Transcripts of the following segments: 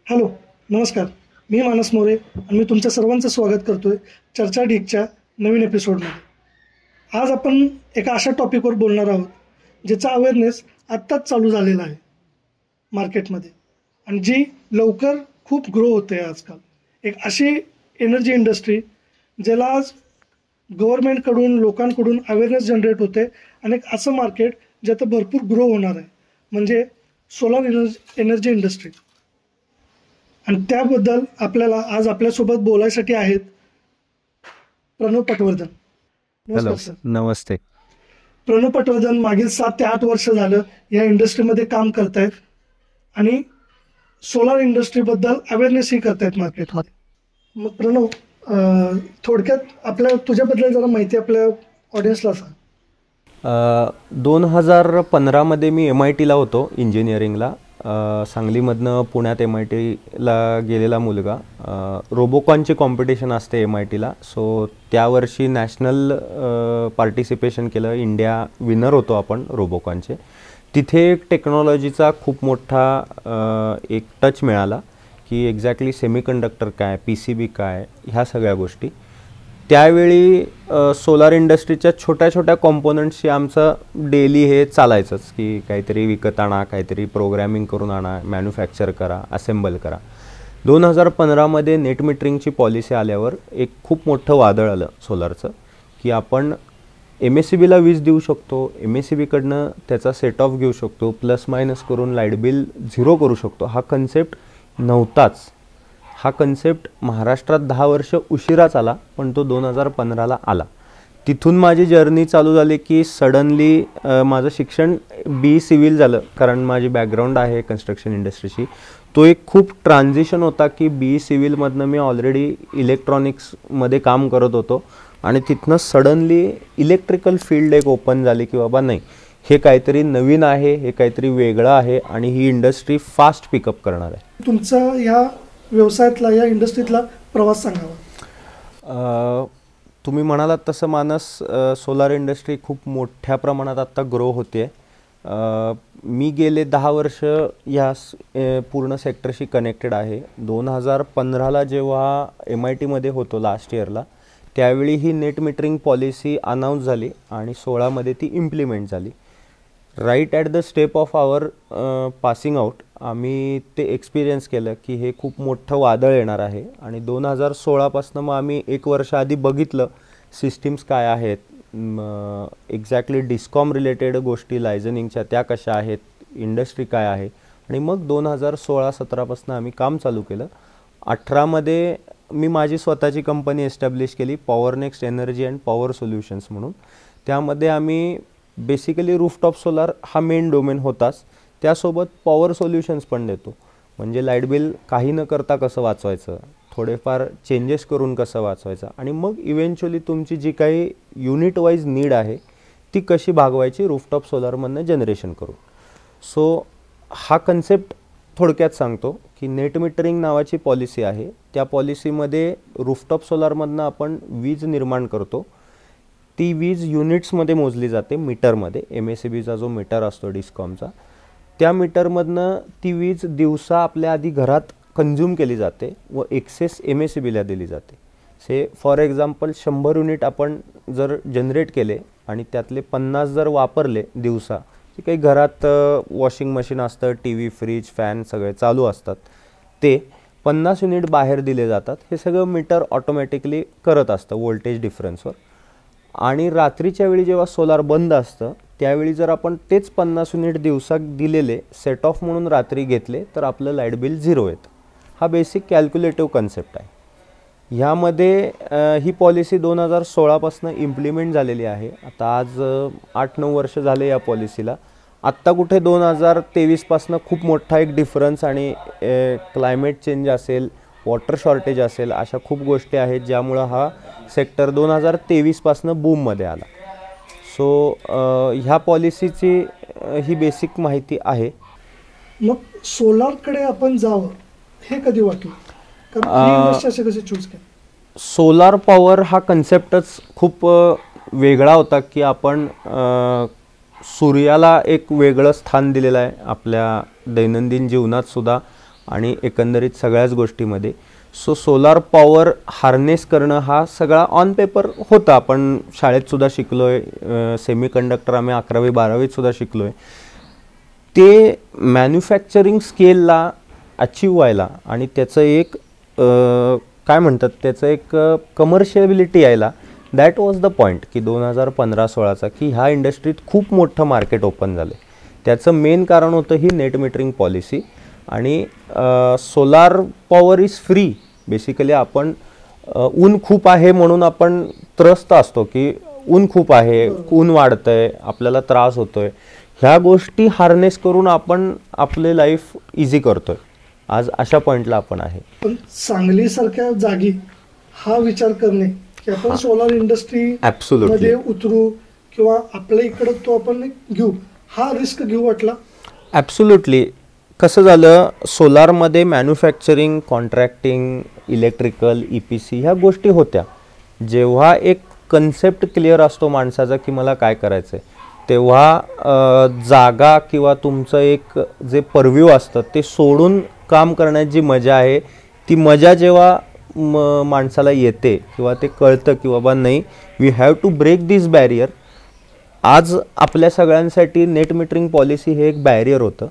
Hello, नमस्कार. मी मानस मोरे आणि मी तुमच्या सर्वांचं स्वागत करतोय चर्चा डीकच्या नवीन एपिसोडमध्ये. आज आपण एका अशा टॉपिकवर बोलणार आहोत ज्याचा अवेअरनेस आत्ताच चालू झालेला आहे मार्केटमध्ये आणि जी लवकर खूप ग्रो होते आजकाल. एक अशी एनर्जी इंडस्ट्री ज्याला आज गव्हर्नमेंटकडून लोकांकडून अवेअरनेस जनरेट होते आणि एक असं मार्केट ज्यात भरपूर ग्रो होणार आहे म्हणजे सोलार एनर्जी इंडस्ट्री. आणि त्याबद्दल आपल्याला आज आपल्यासोबत बोलायसाठी आहेत प्रणव पटवर्धन. नमस्कार हॅलो, सर. नमस्ते. प्रणव पटवर्धन मागील 7 ते 8 वर्ष झालं या इंडस्ट्रीमध्ये काम करतायत आणि सोलार इंडस्ट्रीबद्दल अवेअरनेसही करतायत मार्केटमध्ये. मग प्रणव, थोडक्यात तुझ्याबद्दल जरा माहिती आपल्या ऑडियन्सला सांग. 2015मध्ये मी MITला होतो इंजिनिअरिंगला. सांगलीमधनं पुण्यात MITला गेलेला मुलगा. रोबोकॉनची कॉम्पिटिशन असते MITला. सो त्यावर्षी नॅशनल पार्टिसिपेशन केलं. इंडिया विनर होतो आपण रोबोकॉनचे. तिथे एक टेक्नॉलॉजीचा खूप मोठा एक टच मिळाला की एक्झॅक्टली सेमीकंडक्टर काय, PCB काय, ह्या सगळ्या गोष्टी. त्यावेळी सोलार इंडस्ट्रीच्या छोट्या छोट्या कॉम्पोनंट्सशी आमचं डेली हे चालायचंच की काहीतरी विकत आणा, काहीतरी प्रोग्रॅमिंग करून आणा, मॅन्युफॅक्चर करा, असेंबल करा. 2015मध्ये नेट मीटरिंगची पॉलिसी आल्यावर एक खूप मोठं वादळ आलं सोलारचं की आपण MSCBला वीज देऊ शकतो, MSCBकडनं त्याचा सेट ऑफ घेऊ शकतो, प्लस मायनस करून लाईट बिल 0 करू शकतो. हा कन्सेप्ट नव्हताच. हा कन्सेप्ट महाराष्ट्रात 10 वर्ष उशिराच आला, पण तो 2015ला आला. तिथून माझी जर्नी चालू झाली की सडनली माझं शिक्षण BE सिव्हिल झालं, कारण माझी बॅकग्राऊंड आहे कन्स्ट्रक्शन इंडस्ट्रीची. तो एक खूप ट्रान्झिशन होता की BE सिव्हिलमधनं मी ऑलरेडी इलेक्ट्रॉनिक्समध्ये काम करत होतो आणि तिथनं सडनली इलेक्ट्रिकल फील्ड एक ओपन झाली की बाबा नाही, हे काहीतरी नवीन आहे, हे काहीतरी वेगळं आहे आणि ही इंडस्ट्री फास्ट पिकअप करणार आहे. तुमचा या व्यवसायातला, या इंडस्ट्रीतला प्रवास सांगावा. तुम्ही म्हणालात तसं मानस, सोलार इंडस्ट्री खूप मोठ्या प्रमाणात आत्ता ग्रो होते. मी गेले 10 वर्ष या पूर्ण सेक्टरशी कनेक्टेड आहे. 2015ला जेव्हा MITमध्ये होतो लास्ट इयरला, त्यावेळी ही नेट मीटरिंग पॉलिसी अनाऊन्स झाली आणि 16मध्ये ती इम्प्लिमेंट झाली. Right at the step of our passing out आम्ही ते एक्सपिरियन्स केलं की हे खूप मोठं वादळ येणार आहे. आणि 2016पासून मग आम्ही 1 वर्ष आधी बघितलं सिस्टीम्स काय आहेत, एक्झॅक्टली डिस्कॉम रिलेटेड गोष्टी लायझनिंगच्या त्या कशा आहेत, इंडस्ट्री काय आहे. आणि मग 2016-17पासून आम्ही काम चालू केलं. 18मध्ये मी माझी स्वतःची कंपनी एस्टॅब्लिश केली, पॉवरनेक्स्ट एनर्जी अँड पॉवर सोल्युशन्स म्हणून. त्यामध्ये आम्ही बेसिकली रूफटॉप सोलार हा मेन डोमेन होताच, त्यासोबत पॉवर सोल्युशन्स पण देतो. म्हणजे लाईट बिल काही न करता कसं वाचवायचं, थोडेफार चेंजेस करून कसं वाचवायचं आणि मग इव्हेंच्युअली तुमची जी काही युनिट वाईज नीड आहे ती कशी भागवायची रूफटॉप सोलारमधनं जनरेशन करून. सो हा कन्सेप्ट थोडक्यात सांगतो की नेट मीटरिंग नावाची पॉलिसी आहे. त्या पॉलिसीमध्ये रूफटॉप सोलारमधनं आपण वीज निर्माण करतो. ती वीज युनिट्समध्ये मोजली जाते, मीटरमध्ये. MSCBचा जो मीटर असतो डिस्कॉमचा, त्या मीटरमधनं ती वीज दिवसा आपल्या आधी घरात कंझ्युम केली जाते व एक्सेस MSCBला दिली जाते. फॉर एक्झाम्पल 100 युनिट आपण जर जनरेट केले आणि त्यातले 50 जर वापरले दिवसा, की काही घरात वॉशिंग मशीन असतं, TV, फ्रीज, फॅन सगळे चालू असतात, ते 50 युनिट बाहेर दिले जातात. हे सगळं मीटर ऑटोमॅटिकली करत असतं व्होल्टेज डिफरन्सवर. आणि रात्रीच्या वेळी जेव्हा सोलार बंद असतं त्यावेळी जर आपण तेच 50 युनिट दिवसा दिलेले सेट ऑफ म्हणून रात्री घेतले तर आपलं लाईट बिल 0 येतं. हा बेसिक कॅल्क्युलेटिव्ह कन्सेप्ट आहे. ह्यामध्ये ही पॉलिसी 2016पासून इम्प्लिमेंट झालेली आहे. आता आज 8-9 वर्ष झाले या पॉलिसीला. आत्ता कुठे 2023पासून खूप मोठा एक डिफरन्स आणि क्लायमेट चेंज असेल, वॉटर शॉर्टेज असेल, अशा खूप गोष्टी आहेत ज्यामुळं हा सेक्टर 2023पासून बूममध्ये आला. सो ह्या पॉलिसीची ही बेसिक माहिती आहे. मग सोलारकडे आपण जावं हे कधी वाटलं? कसे चूज केलं? सोलार पॉवर हा कन्सेप्टच खूप वेगळा होता की आपण सूर्याला एक वेगळं स्थान दिलेलं आहे आपल्या दैनंदिन जीवनात सुद्धा. आणि एकंदरीत सगळ्याच गोष्टीमध्ये. सो सोलार पॉवर हार्नेस करणं हा सगळा ऑन पेपर होता. आपण शाळेतसुद्धा शिकलो आहे, सेमी कंडक्टर आम्ही 11वी-12वीतसुद्धा शिकलो आहे. ते मॅन्युफॅक्चरिंग स्केलला अचीव व्हायला आणि त्याचं एक काय म्हणतात त्याचं एक कमर्शियबिलिटी यायला, दॅट वॉज द पॉईंट की 2015-16चा की ह्या इंडस्ट्रीत खूप मोठं मार्केट ओपन झालं. त्याचं मेन कारण होतं ही नेट मीटरिंग पॉलिसी. आणि solar power is free. Basically आपण ऊन खूप आहे म्हणून आपण त्रस्त असतो की ऊन खूप आहे, ऊन वाढतंय, आपल्याला त्रास होतोय. ह्या गोष्टी हार्नेस करून आपण आपले लाईफ इझी करतोय. आज अशा पॉईंटला आपण आहे. पण सांगलीसारख्या जागी हा विचार करणे की आपण सोलार इंडस्ट्री मध्ये उतरू किंवा आपल्या इकडं तो आपण घेऊ, हा रिस्क घेऊ वाटला? ॲब्सोल्युटली. कसं झालं, सोलारमध्ये मॅन्युफॅक्चरिंग, कॉन्ट्रॅक्टिंग, इलेक्ट्रिकल, EPC ह्या गोष्टी होत्या. जेव्हा एक कन्सेप्ट क्लिअर असतो माणसाचा की मला काय करायचं आहे, तेव्हा जागा किंवा तुमचं एक जे पर्व्ह्यू असतं ते सोडून काम करण्याची जी मजा आहे, ती मजा जेव्हा माणसाला येते किंवा ते कळतं की बाबा नाही, we have to break this barrier. आज आपल्या सगळ्यांसाठी नेट मीटरिंग पॉलिसी हे एक बॅरियर होतं.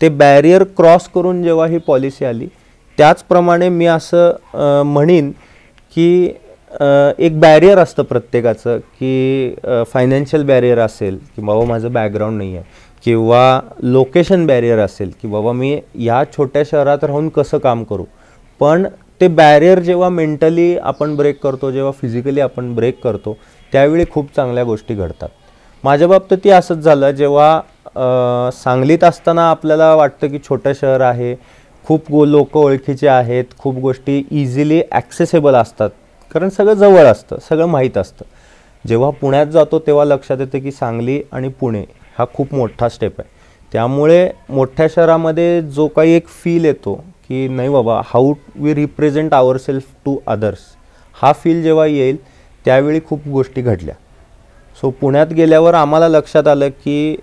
ते बॅरियर क्रॉस करून जेव्हा ही पॉलिसी आली, त्याचप्रमाणे मी असं म्हणीन की एक बॅरियर असतं प्रत्येकाचं की फायनान्शियल बॅरियर असेल की बाबा माझं बॅकग्राऊंड नाही आहे, किंवा लोकेशन बॅरियर असेल की बाबा मी या छोट्या शहरात राहून कसं काम करू. पण ते बॅरियर जेव्हा मेंटली आपण ब्रेक करतो, जेव्हा फिजिकली आपण ब्रेक करतो, त्यावेळी खूप चांगल्या गोष्टी घडतात. माझ्या बाबतीतही असंच झालं. जेव्हा सांगलीत असताना आपल्याला वाटतं की छोटं शहर आहे, खूप लोक ओळखीचे आहेत, खूप गोष्टी इझिली ॲक्सेसेबल असतात, कारण सगळं जवळ असतं, सगळं माहीत असतं. जेव्हा पुण्यात जातो तेव्हा लक्षात येतं की सांगली आणि पुणे हा खूप मोठा स्टेप आहे. त्यामुळे मोठ्या शहरामध्ये जो काही एक फील येतो की नाही बाबा, how we represent our self to others, हा फील जेव्हा येईल त्यावेळी खूप गोष्टी घडल्या. सो पुण्यात गेल्यावर आम्हाला लक्षात आलं की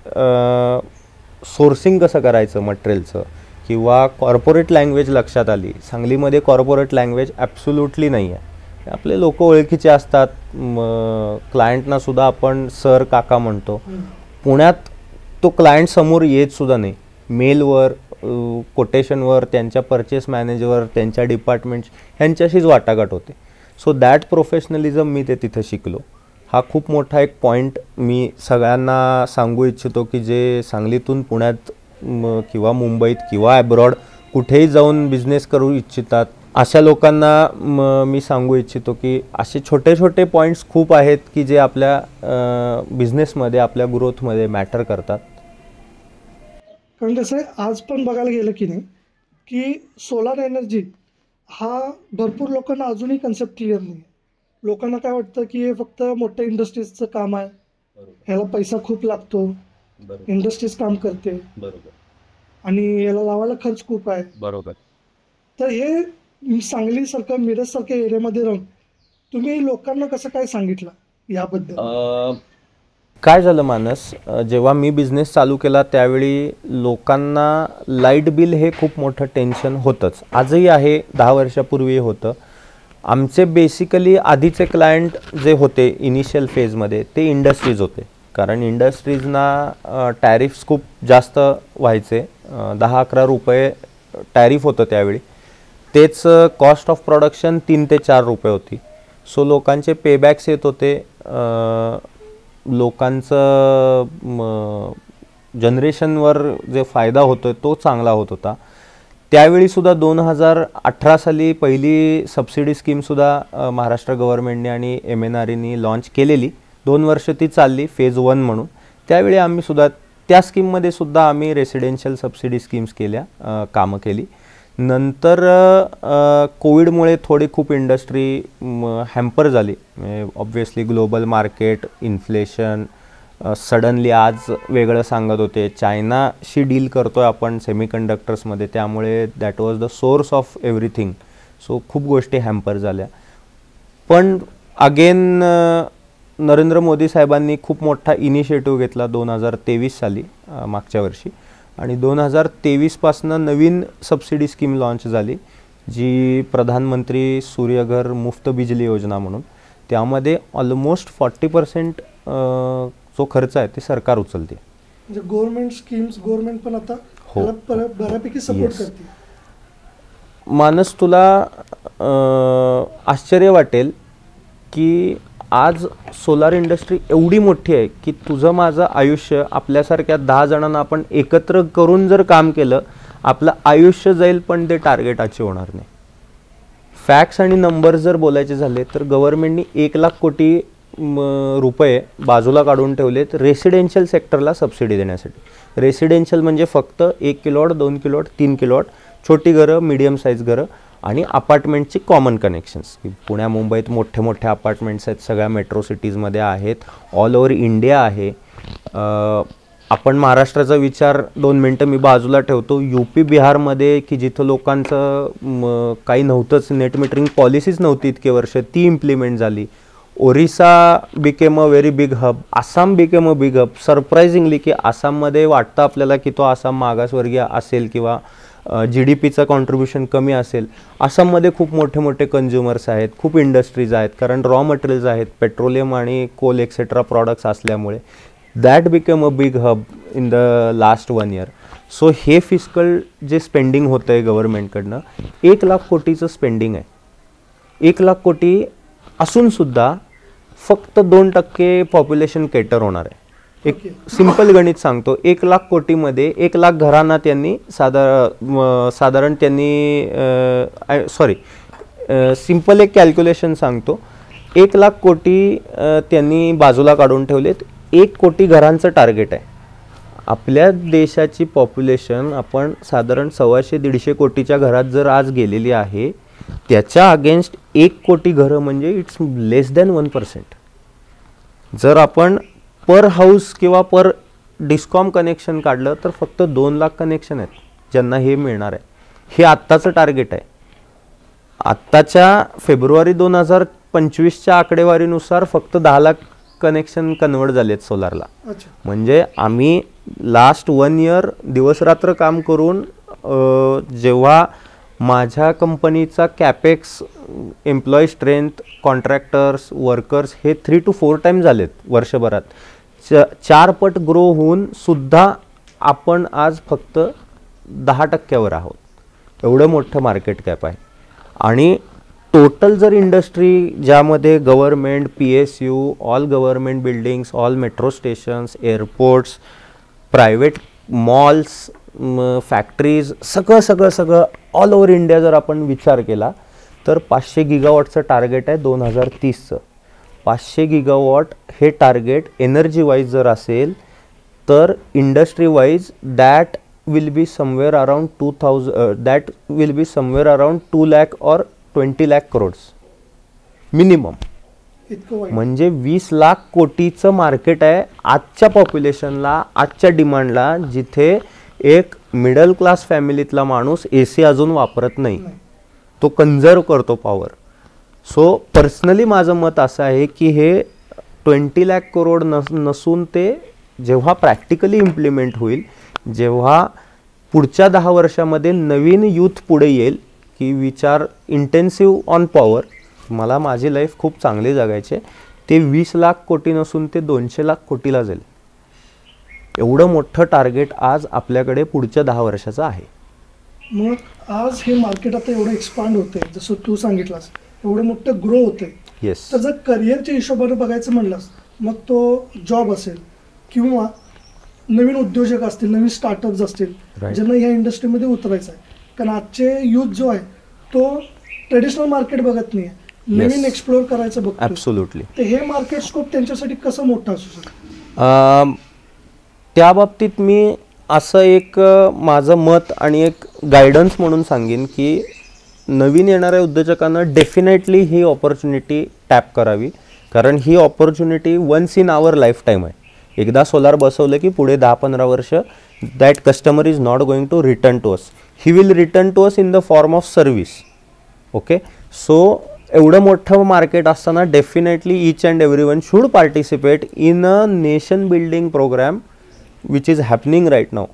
सोर्सिंग कसं करायचं मटेरियलचं, किंवा कॉर्पोरेट लँग्वेज लक्षात आली. सांगलीमध्ये कॉर्पोरेट लँग्वेज ॲब्सोल्युटली नाही आहे. आपले लोक ओळखीचे असतात, क्लायंटनासुद्धा आपण सर काका म्हणतो. पुण्यात तो क्लायंट समोर येतसुद्धा नाही. मेलवर, कोटेशनवर, त्यांच्या परचेस मॅनेजरवर, त्यांच्या डिपार्टमेंट्स ह्यांच्याशीच वाटाघाट होते. सो दॅट प्रोफेशनलिझम मी ते तिथं शिकलो. हा खूप मोठा एक पॉईंट मी सगळ्यांना सांगू इच्छितो की जे सांगलीतून पुण्यात किंवा मुंबईत किंवा ॲब्रॉड कुठेही जाऊन बिझनेस करू इच्छितात, अशा लोकांना मी सांगू इच्छितो की असे छोटे छोटे पॉईंट्स खूप आहेत की जे आपल्या बिझनेसमध्ये, आपल्या ग्रोथमध्ये मॅटर करतात. कारण कसं आहे, आज पण बघायला गेलं की नाही की सोलार एनर्जी हा भरपूर लोकांना अजूनही कन्सेप्ट क्लिअर नाही. लोकांना काय वाटतं की हे फक्त मोठ्या इंडस्ट्रीजचं काम आहे, ह्याला पैसा खूप लागतो, इंडस्ट्रीज काम करते, आणि याला लावायला खर्च खूप आहे. बरोबर. तर हे सांगलीसारखं, मिरजसारख्या एरियामध्ये राहून तुम्ही लोकांना कसं काय सांगितलं याबद्दल? काय झालं मानस, जेव्हा मी बिझनेस चालू केला त्यावेळी लोकांना लाईट बिल हे खूप मोठं टेन्शन होतंच, आजही आहे, 10 वर्षापूर्वी होतं. आमचे बेसिकली आधीचे क्लायंट जे होते इनिशियल फेजमध्ये ते इंडस्ट्रीज होते, कारण इंडस्ट्रीजना टॅरिफ्स खूप जास्त व्हायचे. 10-11 रुपये टॅरिफ होतं त्यावेळी. तेच कॉस्ट ऑफ प्रोडक्शन 3 ते 4 रुपये होती. सो लोकांचे पेबॅक्स येत होते, लोकांचं जनरेशनवर जे फायदा होतो तो चांगला होत होता. त्यावेळीसुद्धा 2018 साली पहिली सबसिडी स्कीमसुद्धा महाराष्ट्र गव्हर्नमेंटने आणि MNREनी लॉन्च केलेली. 2 वर्ष ती चालली फेज 1 म्हणून. त्यावेळी आम्हीसुद्धा त्या स्कीममध्ये सुद्धा आम्ही रेसिडेन्शियल सबसिडी स्कीम्स केल्या, कामं केली. नंतर कोविडमुळे थोडी खूप इंडस्ट्री हॅम्पर झाली. Obviously global market, inflation, suddenly आज वेगळं सांगत होते, चायनाशी डील करतो आहे आपण सेमीकंडक्टर्समध्ये, त्यामुळे that was the source of everything. So खूप गोष्टी हॅम्पर झाल्या. पण अगेन नरेंद्र मोदी साहेबांनी खूप मोठा इनिशिएटिव्ह घेतला 2023 साली, मागच्या वर्षी, आणि 2023पासनं नवीन सबसिडी स्कीम लॉन्च झाली, जी प्रधानमंत्री सूर्यघर मुफ्त बिजली योजना म्हणून. त्यामध्ये ऑलमोस्ट 40% जो खर्च आहे ते सरकार उचलते. म्हणजे गव्हर्नमेंट स्कीम्स, गव्हर्नमेंट पण आता बऱ्यापैकी सपोर्ट करते. मानस, तुला आश्चर्य वाटेल की आज सोलार इंडस्ट्री एवढी मोठी आहे की तुझं माझं आयुष्य, आपल्यासारख्या 10 जणांना आपण एकत्र करून जर काम केलं, आपलं आयुष्य जाईल पण ते टार्गेट अचीव होणार नाही. फॅक्ट्स आणि नंबर्स जर बोलायचे झाले तर गव्हर्नमेंटनी 1,00,000 कोटी रुपये बाजूला काढून ठेवलेत रेसिडेन्शियल सेक्टरला सबसिडी देण्यासाठी. रेसिडेन्शियल म्हणजे फक्त 1 किलोवॉट, 2 किलोवॉट, 3 किलोवॉट, छोटी घरं, मीडियम साईज घरं आणि अपार्टमेंटची कॉमन कनेक्शन्स. पुण्या मुंबईत मोठे मोठे अपार्टमेंट्स आहेत, सगळ्या मेट्रो सिटीजमध्ये आहेत, ऑल ओव्हर इंडिया आहे. आपण महाराष्ट्राचा विचार 2 मिनटं मी बाजूला ठेवतो. UP बिहारमध्ये की जिथं लोकांचं काही नव्हतंच, नेट मीटरिंग पॉलिसीच नव्हती इतके वर्ष, ती इम्प्लिमेंट झाली. Orissa became a very big hub. Assam became a big hub. Surprisingly की आसाममध्ये वाटतं आपल्याला की तो आसाम मागासवर्गीय असेल किंवा GDPचं कॉन्ट्रीब्युशन कमी असेल. आसाममध्ये खूप मोठे मोठे कन्झ्युमर्स आहेत, खूप इंडस्ट्रीज आहेत, कारण रॉ मटेरियल्स आहेत, पेट्रोलियम आणि कोल एक्सेट्रा प्रॉडक्ट्स असल्यामुळे. That became a big hub in the last 1 year. So हे फिस्कल जे स्पेंडिंग होतं आहे गव्हर्नमेंटकडनं, 1,00,000 कोटीचं स्पेंडिंग आहे. 1,00,000 कोटी असूनसुद्धा फक्त 2% पॉप्युलेशन केटर होणार आहे. एक सिंपल गणित सांगतो, 1,00,000 कोटीमध्ये 1,00,000 घरांना त्यांनी साधारण त्यांनी सिंपल एक कॅल्क्युलेशन सांगतो, 1,00,000 कोटी त्यांनी बाजूला काढून ठेवलेत. 1 कोटी घरांचं टार्गेट आहे. आपल्या देशाची पॉप्युलेशन आपण साधारण 125-150 कोटीच्या घरात जर आज गेलेली आहे, त्याच्या अगेन्स्ट 1 कोटी घरं म्हणजे इट्स लेस दॅन 1%. जर आपण पर हाऊस किंवा पर डिस्कॉम कनेक्शन काढलं तर फक्त 2,00,000 कनेक्शन आहेत ज्यांना हे मिळणार आहे. हे आत्ताचं टार्गेट आहे. आत्ताच्या फेब्रुवारी 2025च्या आकडेवारीनुसार फक्त 10,00,000 कनेक्शन कन्वर्ट झाले आहेत सोलारला. म्हणजे आम्ही लास्ट 1 year दिवसरात्र काम करून जेव्हा माझ्या कंपनीचा capex, employee strength, contractors, workers हे 3 to 4 टाइम्स झालेत वर्षभरात. 4 पट ग्रो होऊन सुद्धा आपण आज फक्त 10%वर आहोत. एवढं मोठं मार्केट कॅप आहे. आणि टोटल जर इंडस्ट्री ज्यामध्ये government, PSU, all government buildings, all metro stations, airports, private malls, factories, सगळं ऑल ओव्हर इंडिया जर आपण विचार केला तर 500 गिगावॉटचं टार्गेट आहे 2030चं. 500 गिगावॉट हे टार्गेट एनर्जी वाईज जर असेल तर industry wise that will be somewhere around 2 lakh or 20 lakh crores minimum. म्हणजे 20,00,000 कोटीचं मार्केट आहे आजच्या पॉप्युलेशनला, आजच्या डिमांडला, जिथे एक मिडल क्लास फॅमिलीतला माणूस AC अजून वापरत नाही, तो कन्झर्व करतो पॉवर. सो पर्सनली माझं मत असं आहे की हे 20 lakh crore नसून ते जेव्हा प्रॅक्टिकली इम्प्लिमेंट होईल, जेव्हा पुढच्या 10 वर्षामध्ये नवीन यूथ पुढे येईल की विचार इंटेन्सिव्ह ऑन पॉवर, मला माझी लाईफ खूप चांगली जगायची, ते 20,00,000 कोटी नसून ते 200,00,000 कोटीला जाईल. एवढं मोठं टार्गेट आज आपल्याकडे पुढच्या 10 वर्षाचं आहे. मग आज हे मार्केट आता एवढं एक्सपांड होते, जसं तू सांगितलास, एवढं मोठं ग्रो होते. येस. तर जर करिअरच्या हिशोबाने बघायचं म्हणलास, मग तो जॉब असेल किंवा नवीन उद्योजक असतील, नवीन स्टार्टअप्स असतील ज्यांना ह्या इंडस्ट्रीमध्ये उतरायचं आहे. कारण आजचे यूथ जो आहे तो ट्रेडिशनल मार्केट बघत नाही, नवीन एक्सप्लोर करायचं बघतो. ॲब्सोल्युटली. तर हे मार्केट स्कोप त्यांच्यासाठी कसं मोठं असू शकतं? त्या बाबतीत मी असं एक माझं मत आणि एक गायडन्स म्हणून सांगेन की नवीन येणाऱ्या उद्योजकांना डेफिनेटली ही ऑपॉर्च्युनिटी टॅप करावी, कारण ही opportunity once in our lifetime आहे. एकदा सोलार बसवलं की पुढे 10-15 वर्ष that customer is not going to return to us. He will return to us in the form of service. Okay. So एवढं मोठं मार्केट असताना definitely each and everyone should participate in a nation building program which is happening right now.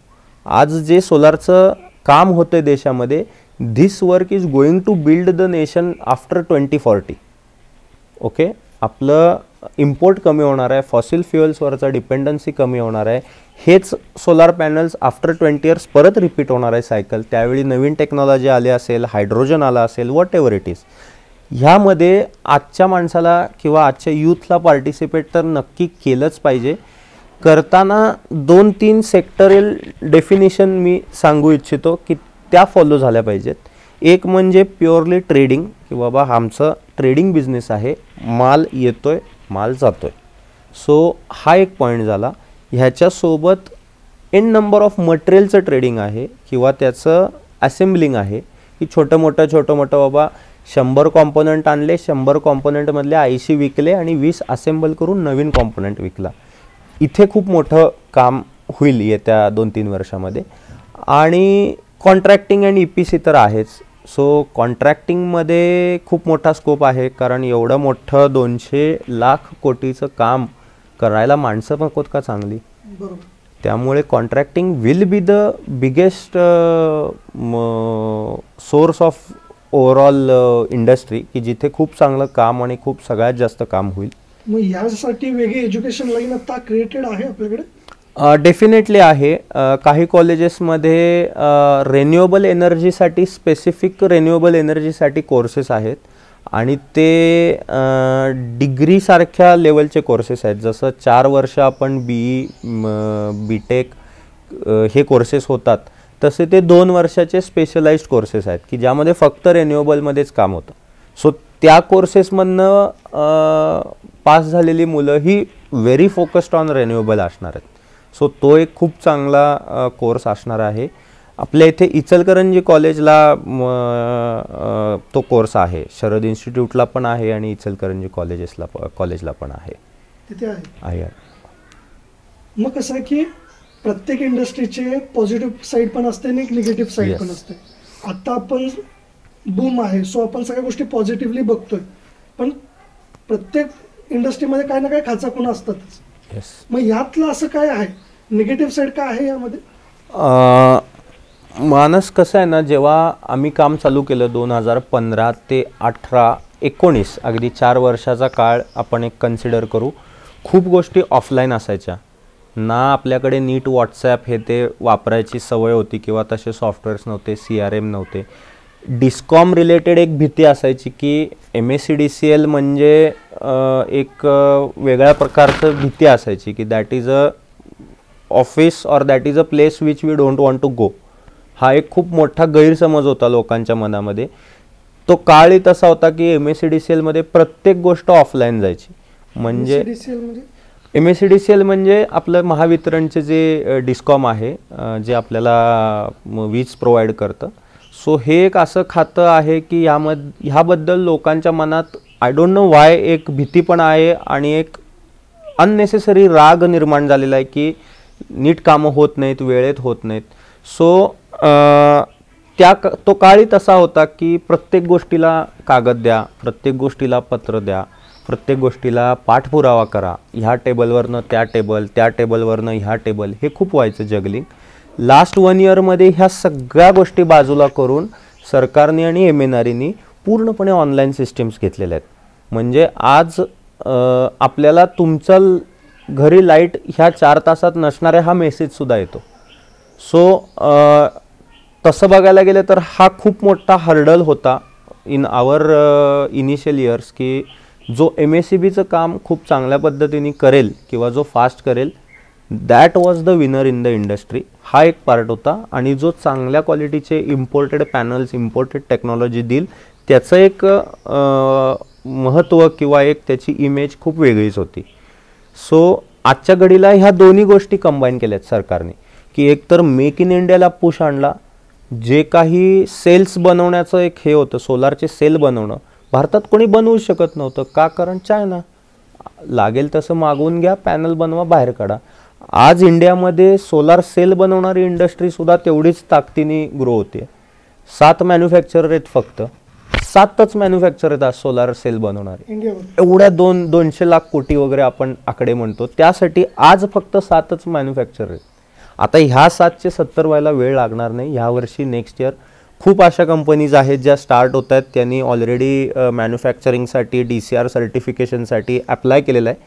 आज जे सोलारचं काम होतं आहे देशामध्ये, this work is going to build the nation after 2040. Okay, आपलं इम्पोर्ट कमी होणार आहे, फॉसिल फ्युएल्सवरचा डिपेंडन्सी कमी होणार आहे. हेच सोलार पॅनल्स आफ्टर 20 इयर्स परत रिपीट होणार आहे सायकल. त्यावेळी नवीन टेक्नॉलॉजी आली असेल, हायड्रोजन आला असेल, वॉट एव्हर इट इज. ह्यामध्ये आजच्या माणसाला किंवा आजच्या यूथला पार्टिसिपेट तर नक्की केलंच पाहिजे. करताना 2-3 सेक्टरल डेफिनेशन मी सांगू इच्छितो की त्या फॉलो झाल्या पाहिजेत. एक म्हणजे प्युअरली ट्रेडिंग, की बाबा आमचं ट्रेडिंग बिझनेस आहे, माल येतोय माल जातोय. सो हा एक पॉईंट झाला. ह्याच्यासोबत एन नंबर ऑफ मटेरियलचं ट्रेडिंग आहे किंवा त्याचं असेंबलिंग आहे, की छोटं मोठं बाबा 100 कॉम्पोनंट आणले, 100 कॉम्पोनंटमधले 80 विकले आणि 20 असेंबल करून नवीन कॉम्पोनंट विकला. इथे खूप मोठं काम होईल येत्या 2-3 वर्षामध्ये. आणि कॉन्ट्रॅक्टिंग अँड EPC तर आहेच. सो कॉन्ट्रॅक्टिंगमध्ये खूप मोठा स्कोप आहे, कारण एवढं मोठं 200 लाख कोटीचं काम करायला माणसं पण का चांगली. बरोबर. त्यामुळे contracting will be the biggest source of overall industry, की जिथे खूप चांगलं काम आणि खूप सगळ्यात जास्त काम होईल. मग यासाठी वेगळी एज्युकेशन लाईन आता क्रिएटेड आहे आपल्याकडे? डेफिनेटली आहे. काही कॉलेजेसमध्ये रेन्युएबल एनर्जीसाठी स्पेसिफिक रेन्युएबल एनर्जीसाठी कोर्सेस आहेत आणि ते डिग्रीसारख्या लेवलचे कोर्सेस आहेत. जसं 4 वर्ष आपण BE BTech हे कोर्सेस होतात, तसे ते 2 वर्षाचे स्पेशलाइज्ड कोर्सेस आहेत की ज्यामध्ये फक्त रेन्युएबलमध्येच काम होतं. सो त्या कोर्सेसमधनं पास झालेली मुलं ही व्हेरी फोकस्ड ऑन रेन्युएबल असणार आहेत. सो तो एक खूप चांगला कोर्स असणार आहे. आपल्या इथे इचलकरंजी कॉलेजला तो कोर्स आहे, शरद इन्स्टिट्यूटला पण आहे आणि इचलकरंजी कॉलेजला पण आहे. तिथे आहे. मग कसं आहे की प्रत्येक इंडस्ट्रीचे पॉझिटिव्ह साईड पण असते आणि एक निगेटिव्ह साईड पण असते. आता आपण बूम आहे, सो आपण सगळ्या गोष्टी पॉझिटिव्हली बघतोय, पण प्रत्येक इंडस्ट्रीमध्ये काही ना काही खाचाखुणा असतातच. मग यातलं असं काय आहे, निगेटिव्ह साईड काय आहे यामध्ये? मानस कसं आहे ना, जेव्हा आम्ही काम चालू केलं 2015 ते 18-19 अगदी 4 वर्षाचा काळ आपण एक कन्सिडर करू, खूप गोष्टी ऑफलाईन असायच्या ना. आपल्याकडे नीट व्हॉट्सॲप हे ते वापरायची सवय होती किंवा तसे सॉफ्टवेअर्स नव्हते, CRM नव्हते. डिस्कॉम रिलेटेड एक भीती असायची की MSEDCL म्हणजे एक वेगळ्या प्रकारचं भीती असायची की that is a office or that is a place which we don't want to go. हा एक खूप मोठा गैरसमज होता लोकांच्या मनामध्ये. तो काळही तसा होता की MSEDCL मध्ये प्रत्येक गोष्ट ऑफलाईन जायची. म्हणजे MSEDCL म्हणजे आपलं महावितरणचे जे डिस्कॉम आहे, जे आपल्याला वीज प्रोव्हाइड करतं. सो हे एक असं खातं आहे की ह्याबद्दल लोकांच्या मनात आय डोंट नो वाय एक भीती पण आहे आणि एक अननेसेसरी राग निर्माण झालेला आहे की नीट कामं होत नाहीत, वेळेत होत नाहीत. सो तो काळी तसा होता की प्रत्येक गोष्टीला कागद द्या, प्रत्येक गोष्टीला पत्र द्या, प्रत्येक गोष्टीला पाठपुरावा करा. ह्या टेबलवरनं त्या टेबल, त्या टेबलवरनं ह्या टेबल, हे खूप व्हायचं जगलिंग. लास्ट 1 इयरमध्ये ह्या सगळ्या गोष्टी बाजूला करून सरकारने आणि MNREनी पूर्णपणे ऑनलाईन सिस्टीम्स घेतलेल्या आहेत. म्हणजे आज आपल्याला तुमचा घरी लाईट ह्या 4 तासात नसणाऱ्या हा मेसेजसुद्धा येतो. सो तसं बघायला गेलं तर हा खूप मोठा हर्डल होता इन आवर इनिशियल इयर्स, की जो MSEBचं काम खूप चांगल्या पद्धतीने करेल किंवा जो फास्ट करेल, that was the winner in the industry. हा एक पार्ट होता. आणि जो चांगल्या क्वालिटीचे इम्पोर्टेड पॅनल्स, इम्पोर्टेड टेक्नॉलॉजी देईल, त्याचं एक महत्त्व किंवा एक त्याची इमेज खूप वेगळीच होती. सो आजच्या घडीला ह्या दोन्ही गोष्टी कंबाईन केल्यात सरकारने, की एक तर मेक इन इंडियाला पुश आणला. जे काही सेल्स बनवण्याचं एक हे होतं, सोलारचे सेल बनवणं, भारतात कोणी बनवू शकत नव्हतं. का? कारण चायना. लागेल तसं मागवून घ्या, पॅनल बनवा, बाहेर काढा. आज इंडियामध्ये सोलार सेल बनवणारी इंडस्ट्रीसुद्धा तेवढीच ताकदीने ग्रो होते. 7 मॅन्युफॅक्चरर आहेत, फक्त 7च मॅन्युफॅक्चर आहेत आज सोलार सेल बनवणारे. एवढ्या 200 लाख कोटी वगैरे आपण आकडे म्हणतो, त्यासाठी आज फक्त 7च मॅन्युफॅक्चर आहेत. आता ह्या 7चे 70 व्हायला वेळ लागणार नाही. ह्या वर्षी नेक्स्ट इयर खूप अशा कंपनीज आहेत ज्या स्टार्ट होत आहेत. त्यांनी ऑलरेडी मॅन्युफॅक्चरिंगसाठी DCR सर्टिफिकेशनसाठी अप्लाय केलेलं आहे.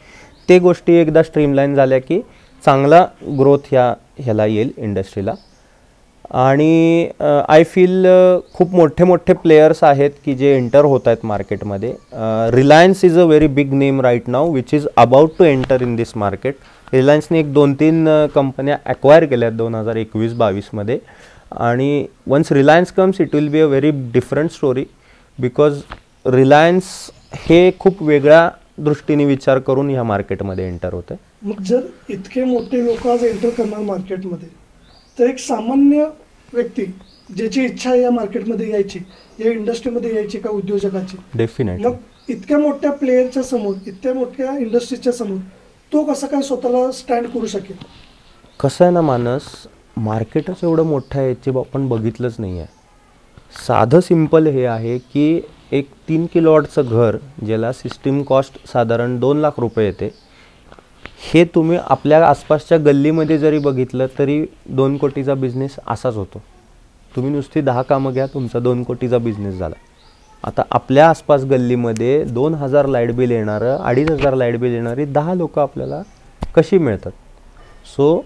ते गोष्टी एकदा स्ट्रीमलाईन झाल्या की चांगला ग्रोथ ह्याला येईल इंडस्ट्रीला. आणि आय फील खूप मोठे मोठे प्लेयर्स आहेत की जे एंटर होत आहेत मार्केटमध्ये. Reliance is a very big name right नाव which is about to enter in this market. रिलायन्सने 1-2-3 कंपन्या ॲक्वायर केल्या आहेत 2021-22 मध्ये. आणि once Reliance comes it will be a very different story because Reliance हे खूप वेगळ्या दृष्टीने विचार करून ह्या मार्केटमध्ये एंटर होते. मग जर इतके मोठे लोक आज एंटर करणार मार्केटमध्ये तर एक सामान्य व्यक्ती ज्याची इच्छा आहे या मार्केटमध्ये यायची, या इंडस्ट्रीमध्ये यायची का उद्योजकाची, डेफिनेटली मग इतक्या मोठ्या प्लेयरच्या समोर, इतक्या मोठ्या इंडस्ट्रीच्या समोर तो कसा काय स्वतःला स्टँड करू शकेल? कसं आहे ना मानस, मार्केटच एवढं मोठं आहे याची आपण बघितलंच नाही आहे. साधं सिम्पल हे आहे की एक 3 किलोवॉटचं घर ज्याला सिस्टीम कॉस्ट साधारण 2 लाख रुपये येते, हे तुम्ही आपल्या आसपासच्या गल्लीमध्ये जरी बघितलं तरी 2 कोटीचा बिझनेस असाच होतो. तुम्ही नुसती 10 कामं घ्या, तुमचा 2 कोटीचा बिझनेस झाला. आता आपल्या आसपास गल्लीमध्ये 2000 लाईट बिल येणारं, 2500 लाईट बिल येणारी 10 लोकं आपल्याला कशी मिळतात? सो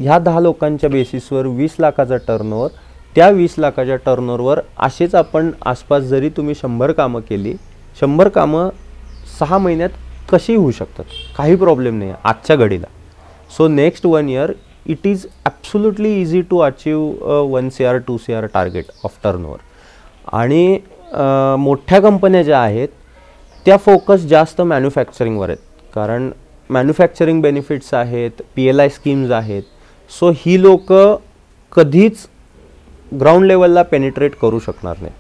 ह्या 10 लोकांच्या बेसिसवर 20 लाखाचा टर्नओव्हर, त्या 20 लाखाच्या टर्नओव्हरवर असेच आपण आसपास जरी तुम्ही 100 कामं केली, 100 कामं 6 महिन्यात कशी होऊ शकतात? काही प्रॉब्लेम नाही आहे आजच्या घडीला. So next 1 year it is absolutely easy to achieve 1 CR 2 CR target of turnover. आणि मोठ्या कंपन्या ज्या आहेत त्या फोकस जास्त मॅन्युफॅक्चरिंगवर आहेत, कारण मॅन्युफॅक्चरिंग बेनिफिट्स आहेत, PLI स्कीम्स आहेत. सो ही लोकं कधीच ग्राउंड लेवलला पेनिट्रेट करू शकणार नाही.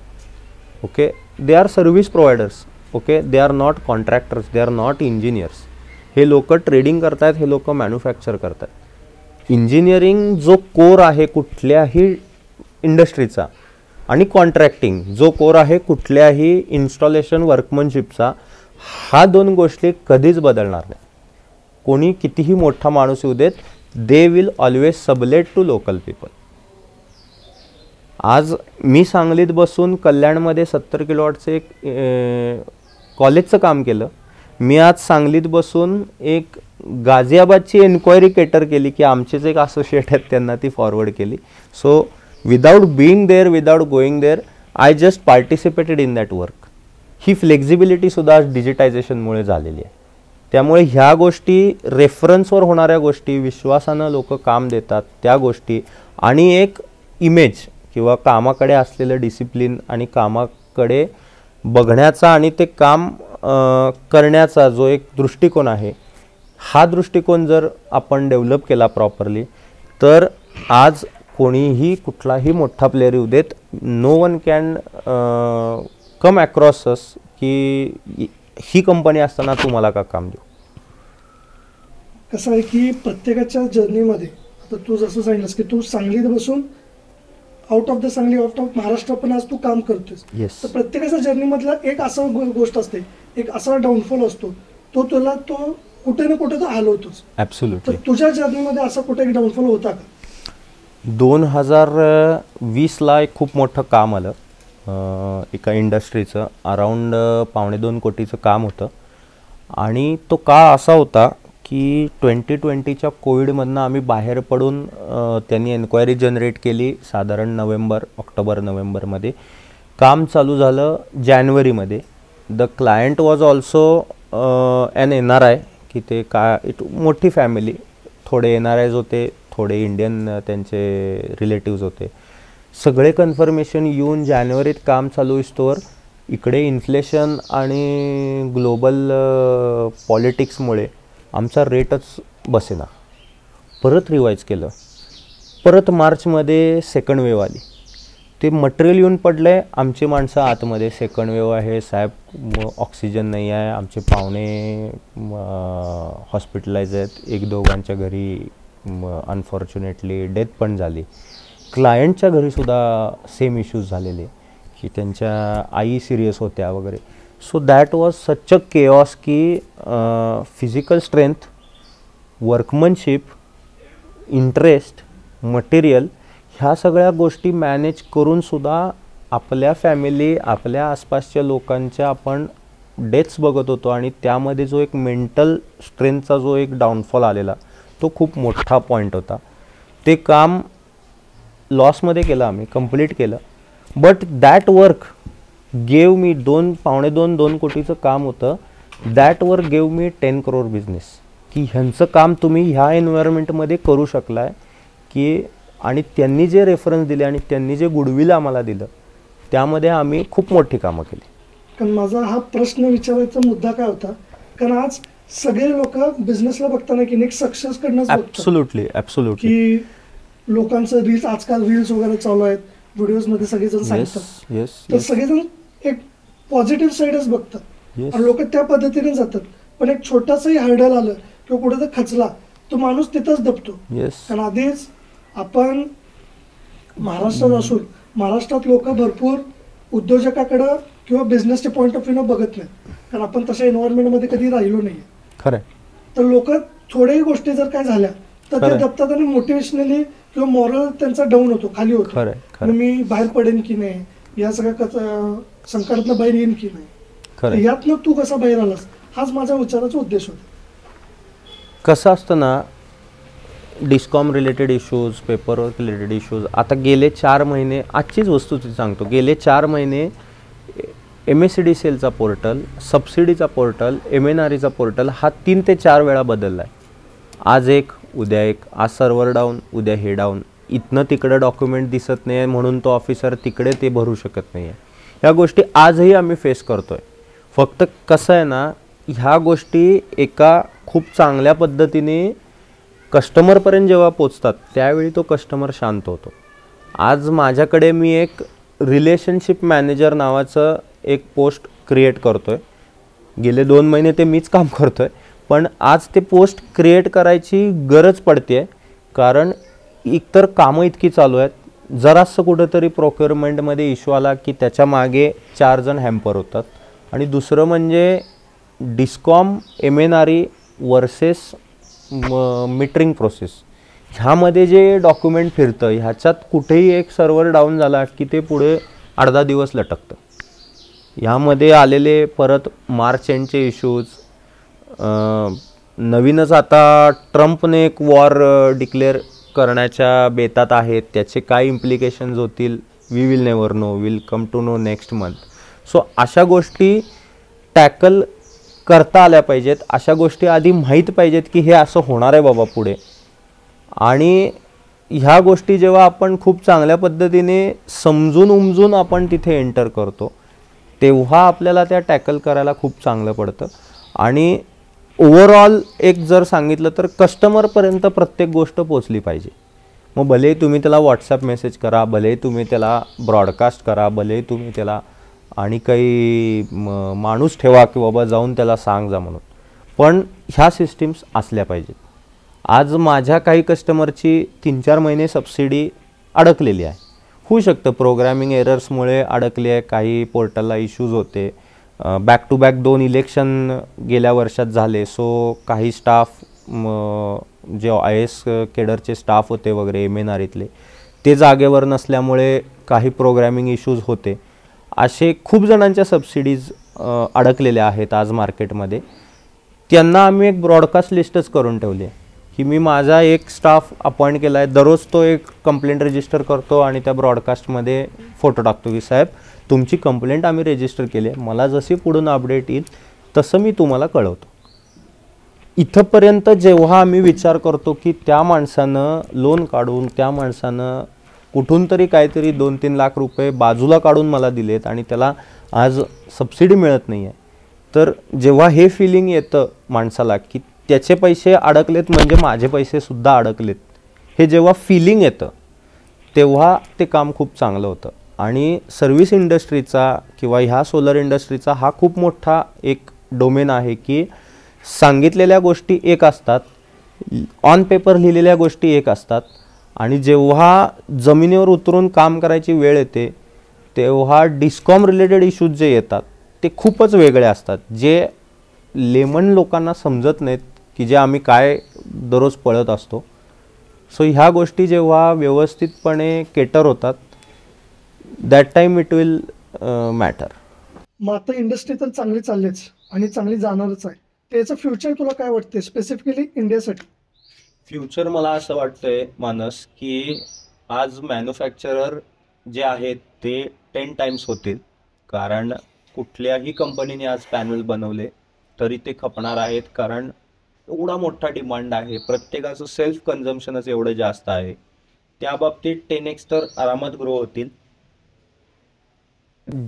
Okay, they are service providers. Okay, they are not contractors, they are not engineers. हे लोक ट्रेडिंग करतात, हे लोक मॅन्युफॅक्चर करतात. इंजिनिअरिंग जो कोर आहे कुठल्याही इंडस्ट्रीचा आणि कॉन्ट्रॅक्टिंग जो कोर आहे कुठल्याही इन्स्टॉलेशन वर्कमनशिपचा, हा 2 गोष्टी कधीच बदलणार नाही. कोणी कितीही मोठा माणूस येऊ देत, they will always sublet to local people. आज मी सांगलीत बसून कल्याणमध्ये 70 किलोवॉटचं एक कॉलेजचं काम केलं. मी आज सांगलीत बसून एक गाझियाबादची एन्क्वायरी केटर केली की आमचेच एक असोसिएट आहेत, त्यांना ती फॉरवर्ड केली. So without being there, without going there, I just participated in that work. ही फ्लेक्झिबिलिटीसुद्धा आज डिजिटायझेशनमुळे झालेली आहे. त्यामुळे ह्या गोष्टी, रेफरन्सवर होणाऱ्या गोष्टी, विश्वासानं लोक काम देतात त्या गोष्टी, आणि एक इमेज किंवा कामाकडे असलेलं डिसिप्लिन आणि कामाकडे बघण्याचा आणि ते काम करण्याचा जो एक दृष्टिकोन आहे, हा दृष्टिकोन जर आपण डेव्हलप केला प्रॉपरली तर आज कोणीही कुठलाही मोठा प्लेयर येऊ देत, no one can come across us की ही कंपनी असताना तुम्हाला का काम देऊ. कसं आहे की प्रत्येकाच्या जर्नीमध्ये, आता तू जसं सांगितलंस की तू सांगलीत बसून out of the Sangli, out of Maharashtra पण आज तू काम करतोस. येस, तर प्रत्येकाच्या जर्नीमधला एक असा गोष्ट असते, एक असा डाऊनफॉल असतो, तो तुला तो कुठे ना कुठे तो हलवतोच. ॲब्सोल्युटली. तर तुझ्या जर्नीमध्ये असा कुठे एक डाऊनफॉल होता का? 2020ला एक खूप मोठं काम आलं एका इंडस्ट्रीचं, अराऊंड 1.25 कोटीचं काम होतं. आणि तो काळ असा होता की 2020च्या कोविडमधनं आम्ही बाहेर पडून त्यांनी एन्क्वायरी जनरेट केली साधारण ऑक्टोबर-नोव्हेंबरमध्ये. काम चालू झालं जानेवारीमध्ये. The client was also an NRI, की ते मोठी फॅमिली, थोडे NRIs होते, थोडे इंडियन त्यांचे रिलेटिव्स होते. सगळे कन्फर्मेशन येऊन जानेवारीत काम चालू इस्तोवर इकडे इन्फ्लेशन आणि ग्लोबल पॉलिटिक्समुळे आमचा रेटच बसेना. परत रिवाईज केलं. परत मार्चमध्ये सेकंड वेव्ह आली. ते मटेरियल येऊन पडलं आहे, आमची माणसं आतमध्ये, सेकंड वेव्ह आहे साहेब, ऑक्सिजन नाही आहे, आमचे पाहुणे हॉस्पिटलाइज आहेत, 1-2 घरी अनफॉर्च्युनेटली डेथ पण झाली. क्लायंटच्या घरीसुद्धा सेम इश्यूज झालेले की त्यांच्या आई सिरियस होत्या वगैरे. So that was such a chaos की फिजिकल स्ट्रेंथ, वर्कमनशिप, इंटरेस्ट, मटेरियल, ह्या सगळ्या गोष्टी मॅनेज करूनसुद्धा आपल्या फॅमिली, आपल्या आसपासच्या लोकांच्या आपण डेथ्स बघत होतो आणि त्यामध्ये जो एक मेंटल स्ट्रेंथचा जो एक डाऊनफॉल आलेला तो खूप मोठा पॉईंट होता. ते काम लॉसमध्ये केलं, आम्ही कंप्लीट केलं. But that work gave me 2 कोटीचं काम होतं. That work gave me 10 crore business, की ह्यांचं काम तुम्ही ह्या एन्व्हायरमेंटमध्ये करू शकलाय की. आणि त्यांनी जे रेफरन्स दिले आणि त्यांनी जे गुडविल आम्हाला दिलं त्यामध्ये आम्ही खूप मोठी कामं केली. कारण माझा हा प्रश्न विचारायचा मुद्दा काय होता, कारण आज सगळे लोक बिझनेसला बघताना की एक सक्सेस कडनंच ॲब्सोल्युटली की लोकांचं रील्स, आजकाल रील्स वगैरे चालू आहेत, व्हिडिओज मध्ये सगळेजण सांगतात, तर सगळेजण एक पॉझिटिव्ह साईडच बघतात आणि लोक त्या पद्धतीने जातात. पण एक छोटासाही हर्डल आलं किंवा कुठे तर खचला तो माणूस तिथंच दबतो. कारण आधीच आपण महाराष्ट्रात असून महाराष्ट्रात लोक भरपूर उद्योजकाकडं किंवा बिझनेसच्या पॉईंट ऑफ व्ह्यू बघत नाहीत, कारण आपण तशा एन्व्हायरमेंटमध्ये कधी राहिलो नाही. खरं. तर लोक थोड्याही गोष्टी जर काय झाल्या तर ते दबतात आणि मोटिवेशनली किंवा मॉरल त्यांचा डाऊन होतो, खाली होतो. मी बाहेर पडेन की नाही, या सगळ्या संकटातनं बाहेर येईन की नाही, यातनं तू कसा बाहेर आलास, हाच माझा विचाराचा उद्देश होता. कसं असतं ना, discom related issues, paperwork related issues, आता गेले 4 महिने, आजचीच वस्तू सांगतो, गेले 4 महिने MSCDCLचा पोर्टल, सबसिडीचा पोर्टल, MNREचा पोर्टल हा 3 ते 4 वेळा बदलला आहे. आज एक, उद्या एक, आज सर्व्हर डाऊन, उद्या हे डाऊन, इथनं तिकडं डॉक्युमेंट दिसत नाही आहे म्हणून तो ऑफिसर तिकडे ते भरू शकत नाही आहे. ह्या गोष्टी आजही आम्ही फेस करतो आहे. फक्त कसं आहे ना, ह्या गोष्टी एका खूप चांगल्या पद्धतीने कस्टमरपर्यंत जेव्हा पोचतात त्यावेळी तो कस्टमर शांत होतो. आज माझ्याकडे मी एक रिलेशनशिप मॅनेजर नावाचं एक पोस्ट क्रिएट करतो आहे. गेले 2 महिने ते मीच काम करतो आहे, पण आज ते पोस्ट क्रिएट करायची गरज पडते आहे, कारण एकतर कामं इतकी चालू आहेत, जरासं कुठंतरी प्रोक्युरमेंटमध्ये इश्यू आला की त्याच्या मागे 4 जण हॅम्पर होतात. आणि दुसरं म्हणजे discom MNRE versus metering process, ह्यामध्ये जे डॉक्युमेंट फिरतं ह्याच्यात कुठेही एक सर्व्हर डाऊन झाला की ते पुढे अर्धा दिवस लटकतं. ह्यामध्ये आलेले परत मार्च एंडचे इश्यूज, नवीनच आता ट्रम्पने एक वॉर डिक्लेअर करण्याच्या बेतात आहेत, त्याचे काय इम्प्लिकेशन्स होतील we will never know, will come to know next month. So अशा गोष्टी टॅकल करता आल्या पाहिजेत, अशा गोष्टी आधी माहीत पाहिजेत की हे असं होणार आहे बाबा पुढे. आणि ह्या गोष्टी जेव्हा आपण खूप चांगल्या पद्धतीने समजून उमजून आपण तिथे एंटर करतो तेव्हा आपल्याला त्या टॅकल करायला खूप चांगलं पडतं. आणि ओव्हरऑल एक जर सांगितलं तर कस्टमरपर्यंत प्रत्येक गोष्ट पोचली पाहिजे. मग भलेही तुम्ही त्याला व्हॉट्सॲप मेसेज करा, भलेही तुम्ही त्याला ब्रॉडकास्ट करा, भलेही तुम्ही त्याला आणि काही माणूस ठेवा की बाबा जाऊन त्याला सांग जा म्हणून, पण ह्या सिस्टीम्स असल्या पाहिजेत. आज माझ्या काही कस्टमरची 3-4 महिने सबसिडी अडकलेली आहे. होऊ शकतं प्रोग्रॅमिंग एरर्समुळे अडकली आहे, काही पोर्टलला इश्यूज होते, बॅक टू बॅक 2 इलेक्शन गेल्या वर्षात झाले. सो काही स्टाफ जे IAS केडरचे स्टाफ होते वगैरे MNREतले ते जागेवर नसल्यामुळे काही प्रोग्रॅमिंग इश्यूज होते. असे खूप जणांच्या सबसिडीज अडकलेल्या आहेत आज मार्केटमध्ये. त्यांना आम्ही एक ब्रॉडकास्ट लिस्टच करून ठेवली आहे की मी माझा एक स्टाफ अपॉइंट केला आहे, दररोज तो एक कंप्लेंट रजिस्टर करतो आणि त्या ब्रॉडकास्टमध्ये फोटो टाकतो की साहेब तुमची कंप्लेंट आम्ही रजिस्टर केली आहे, मला जशी पुढून अपडेट येईल तसं मी तुम्हाला कळवतो. इथंपर्यंत जेव्हा आम्ही विचार करतो की त्या माणसानं लोन काढून, त्या माणसानं कुठून तरी काहीतरी 2-3 लाख रुपये बाजूला काढून मला दिलेत आणि त्याला आज सबसिडी मिळत नाही आहे, तर जेव्हा हे फिलिंग येतं माणसाला की त्याचे पैसे अडकलेत म्हणजे माझे पैसेसुद्धा अडकलेत, हे जेव्हा फिलिंग येतं तेव्हा ते काम खूप चांगलं होतं. आणि सर्व्हिस इंडस्ट्रीचा किंवा ह्या सोलर इंडस्ट्रीचा हा खूप मोठा एक डोमेन आहे की सांगितलेल्या गोष्टी एक असतात, ऑन पेपर लिहिलेल्या गोष्टी एक असतात, आणि जेव्हा जमिनीवर उतरून काम करायची वेळ येते तेव्हा डिस्कॉम रिलेटेड इश्यूज जे येतात ते खूपच वेगळे असतात, जे लेमन लोकांना समजत नाहीत की जे आम्ही काय दररोज पळत असतो. सो ह्या गोष्टी जेव्हा व्यवस्थितपणे केटर होतात that time it will matter. मग आता इंडस्ट्री तर चांगली चाललीच आणि चांगली जाणारच आहे. त्याचं फ्युचर तुला काय वाटते स्पेसिफिकली इंडियासाठी? फ्युचर मला असं वाटतंय मानस की आज मॅन्युफॅक्चरर जे आहेत ते 10 टाइम्स होतील, कारण कुठल्याही कंपनीने आज पॅनल बनवले तरी ते खपणार आहेत, कारण एवढा मोठा डिमांड आहे, प्रत्येकाचं सेल्फ कन्झम्पशनच एवढं जास्त आहे. त्या बाबतीत 10x तर आरामात ग्रो होतील.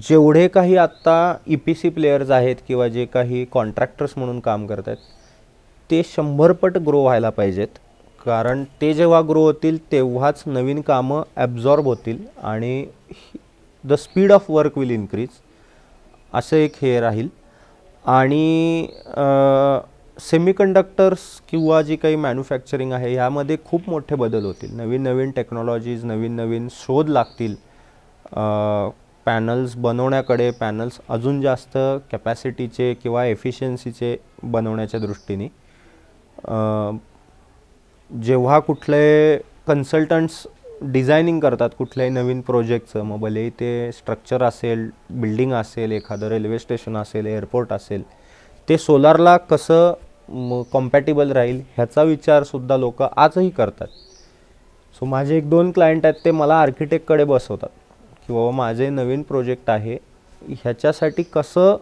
जेवढे काही आत्ता EPC प्लेयर्स आहेत किंवा जे काही कॉन्ट्रॅक्टर्स म्हणून काम करत आहेत ते 100 पट ग्रो व्हायला पाहिजेत, कारण ते जेव्हा ग्रो होतील तेव्हाच नवीन कामं ॲब्झॉर्ब होतील आणि the speed of work will increase, असं एक हे राहील. आणि सेमीकंडक्टर्स किंवा जी काही मॅन्युफॅक्चरिंग आहे ह्यामध्ये खूप मोठे बदल होतील. नवीन नवीन टेक्नॉलॉजीज, नवीन नवीन शोध लागतील पॅनल्स बनवण्याकडे, पॅनल्स अजून जास्त कॅपॅसिटीचे किंवा एफिशियन्सीचे बनवण्याच्या दृष्टीने. जेव्हा कुठले कन्सल्टंट्स डिझायनिंग करतात कुठल्याही नवीन प्रोजेक्टचं, मग भलेही ते स्ट्रक्चर असेल, बिल्डिंग असेल, एखादं रेल्वे स्टेशन असेल, एअरपोर्ट असेल, ते सोलारला कसं कॉम्पॅटिबल राहील ह्याचा विचारसुद्धा लोक आजही करतात. सो माझे 1-2 क्लायंट आहेत ते मला आर्किटेक्टकडे बसवतात की बाबा माझे नवीन प्रोजेक्ट आहे, ह्याच्यासाठी कसं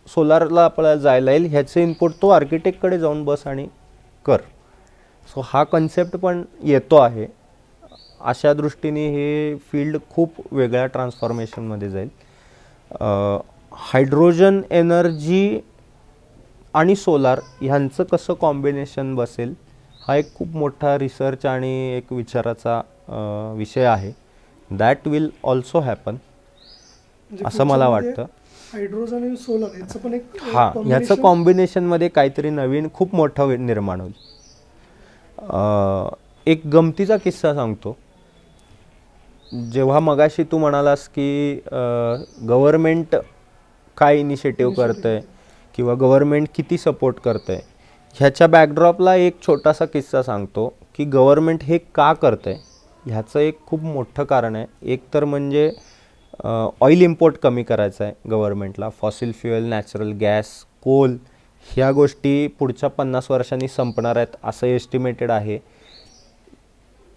सोलारला आपल्याला जायला येईल ह्याचे इनपुट तू आर्किटेक्टकडे जाऊन बस आणि कर. सो हा कन्सेप्ट पण येतो आहे. अशा दृष्टीने हे फील्ड खूप वेगळ्या ट्रान्सफॉर्मेशनमध्ये जाईल. हायड्रोजन एनर्जी आणि सोलार ह्यांचं कसं कॉम्बिनेशन बसेल हा एक खूप मोठा रिसर्च आणि एक विचाराचा विषय आहे. दॅट विल ऑल्सो हॅपन असं मला वाटतं. हायड्रोजन आणि सोलार याचं पण एक ह्याचं कॉम्बिनेशनमध्ये काहीतरी नवीन खूप मोठं निर्माण होईल. एक गमतीचा किस्सा सांगतो. जेव्हा मगाशी तू म्हणालास की गव्हर्मेंट काय इनिशिएटिव्ह करतंय किंवा गव्हर्मेंट किती सपोर्ट करतंय, ह्याच्या बॅकड्रॉपला एक छोटासा किस्सा सांगतो की गव्हर्मेंट हे का करतंय. ह्याचं एक खूप मोठं कारण आहे. एक तर म्हणजे ऑइल इम्पोर्ट कमी करायचं आहे गव्हर्मेंटला. Fossil fuel, natural gas, coal ह्या गोष्टी पुढच्या 50 वर्षांनी संपणार आहेत असं एस्टिमेटेड आहे.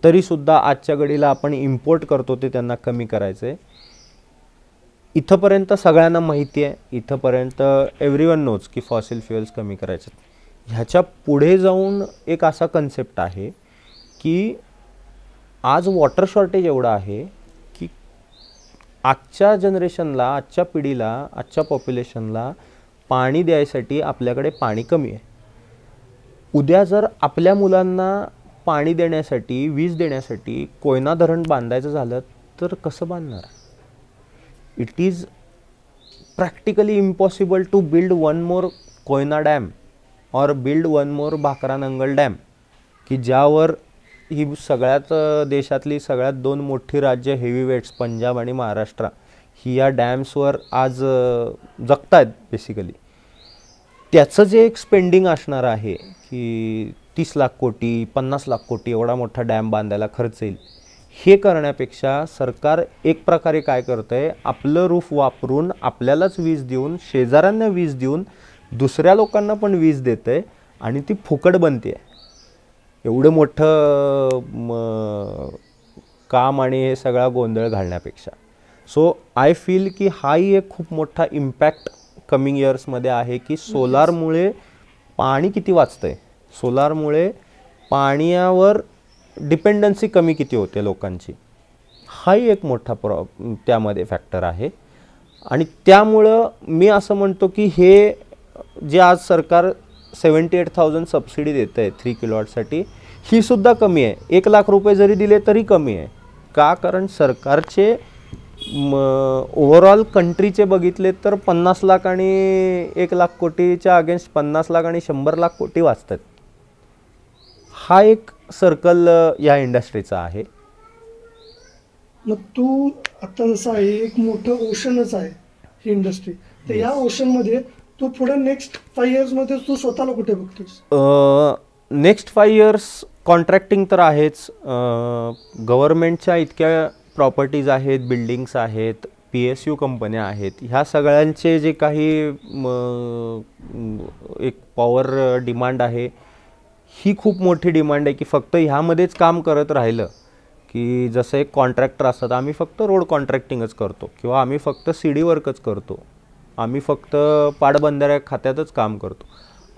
तरीसुद्धा आजच्या घडीला आपण इम्पोर्ट करतो ते त्यांना कमी करायचं आहे. इथंपर्यंत सगळ्यांना माहिती आहे, इथंपर्यंत एव्हरीवन नोज की फॉसिल फ्युएल्स कमी करायचे. ह्याच्या पुढे जाऊन एक असा कन्सेप्ट आहे की आज वॉटर शॉर्टेज एवढं आहे की आजच्या जनरेशनला, आजच्या पिढीला, आजच्या पॉप्युलेशनला पाणी द्यायसाठी आपल्याकडे पाणी कमी आहे. उद्या जर आपल्या मुलांना पाणी देण्यासाठी, वीज देण्यासाठी कोयना धरण बांधायचं झालं तर कसं बांधणार? It is practically impossible to build one more Koyna dam और build one more Bhakra Nangal dam, की ज्यावर ही सगळ्यात देशातली सगळ्यात 2 मोठी राज्य हेवी वेट्स पंजाब आणि महाराष्ट्र ही या डॅम्सवर आज जगतायत बेसिकली. त्याचं जे एक स्पेंडिंग असणार आहे की 30 लाख कोटी, 50 लाख कोटी एवढा मोठा डॅम बांधायला खर्च येईल, हे करण्यापेक्षा सरकार एक प्रकारे काय करतं आहे, आपलं रूफ वापरून आपल्यालाच वीज देऊन, शेजाऱ्यांना वीज देऊन दुसऱ्या लोकांना पण वीज देतं आहे आणि ती फुकट बनते आहे. एवढं मोठं काम आणि हे सगळा गोंधळ घालण्यापेक्षा. सो आय फील की हाही एक खूप मोठा इम्पॅक्ट कमिंग इयर्समध्ये आहे की सोलारमुळे पाणी किती वाचतं आहे, सोलारमुळे पाण्यावर डिपेंडन्सी कमी किती होते लोकांची, हाही एक मोठा त्यामध्ये फॅक्टर आहे. आणि त्यामुळं मी असं म्हणतो की हे जे आज सरकार 78,000 सबसिडी देतं आहे 3 किलोवॅटसाठी, ही सुद्धा कमी आहे. 1 लाख रुपये जरी दिले तरी कमी आहे. का? कारण सरकारचे ओव्हरऑल कंट्रीचे बघितले तर 50 लाख आणि 1 लाख कोटीच्या अगेन्स्ट 50 लाख आणि 100 लाख कोटी वाचतात. हा एक सर्कल या इंडस्ट्रीचा आहे. मग तू आता जसं आहे एक मोठं ओशनच आहे ही इंडस्ट्री, तर या ओशनमध्ये तू पुढे नेक्स्ट 5 इयर्समध्ये तू स्वतःला कुठे बघतोस? नेक्स्ट 5 इयर्स कॉन्ट्रॅक्टिंग तर आहेच. गव्हर्मेंटच्या इतक्या प्रॉपर्टीज आहेत, बिल्डिंग्स आहेत, PSU कंपन्या आहेत, ह्या सगळ्यांचे जे काही एक पॉवर डिमांड आहे, ही खूप मोठी डिमांड आहे की फक्त ह्यामध्येच काम करत राहिलं की जसं एक कॉन्ट्रॅक्टर असतात, आम्ही फक्त रोड कॉन्ट्रॅक्टिंगच करतो किंवा आम्ही फक्त CD वर्कच करतो, आम्ही फक्त पाटबंधाऱ्या खात्यातच काम करतो,